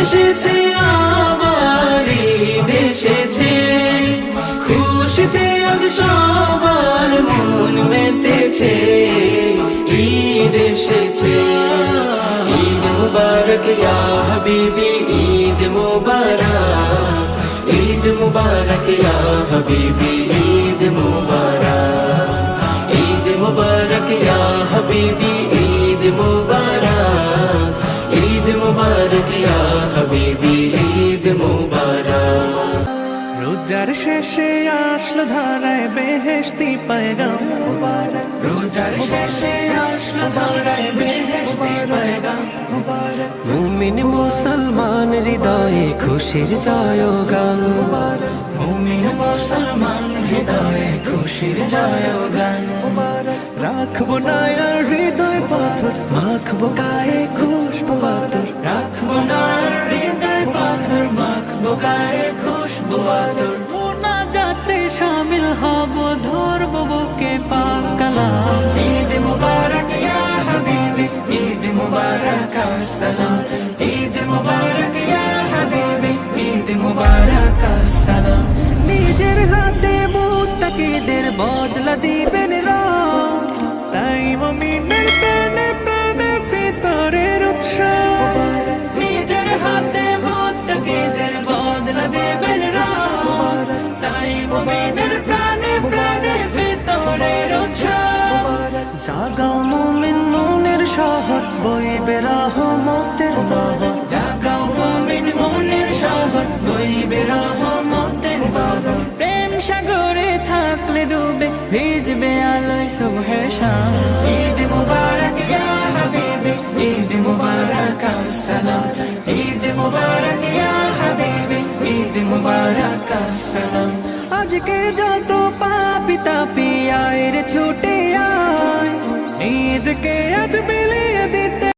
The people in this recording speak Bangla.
এসেছে আবার ঈদ এসেছে, খুশিতে আজ সবার মন মেতেছে। ঈদ এসেছে, ঈদ মুবারক ইয়া হাবিবি, ঈদ মুবারক, ঈদ মুবারক ইয়া হাবিবি, ঈদ মুবারক, ঈদ মুবারক ইয়া হাবিবি, ঈদ মুবারক, ঈদ মুবারক ইয়া হাবিবি, ঈদ মুবারক। রোজার শেষে আসলো ধারায় বেহেশতি পয়গাম মুবারক, রোজার শেষে আসলো ধারায় বেহেশতি পয়গাম মুবারক। মুমিন মুসলমান হৃদয়ে খুশির জয়গান মুবারক, মুমিন মুসলমান হৃদয়ে খুশির জয়গান মুবারক। রাখবো না আর হৃদয় পাথর, মাখবো গায়ে খুশবু আতর, রাখবো না আর হৃদয় পাথর, মাখবো গায়ে খুশবু আতর। মুনাজাতে শামিল হব, ধরবো বুকে পাক কালাম। ঈদ মুবারক ইয়া হাবিবি, ঈদ মুবারক আসসালাম, ঈদ মুবারক ইয়া হাবিবি, ঈদ মুবারক আসসালাম। নিজের হাতে মুত্তাকিদের বদলা দিবেন রব, তাই মুমিনের প্রাণে প্রাণে ভিতরের উৎসব। নিজের হাতে মুত্তাকিদের বদলা দিবেন রব, তাই মুমিনের প্রাণে প্রাণে ভিতরের উৎসব। জাগাও মুমিন মনের শহর, বইবে রহমতের নহর। জাগাও মুমিন মনের শহর, বইবে রহমতের নহর। প্রেম সাগরে থাকলে ডুবে, ভিজবে আলোয় সুবহে শাম। ঈদ মুবারক ইয়া হাবিবি, ঈদ মুবারক আসসালাম, ঈদ মুবারক ইয়া হাবিবি, ঈদ মুবারক আসসালাম। আজকে যত পাপী তাপী আয় রে ছুটে আয়, নিজকে আজ বিলিয়ে দিতে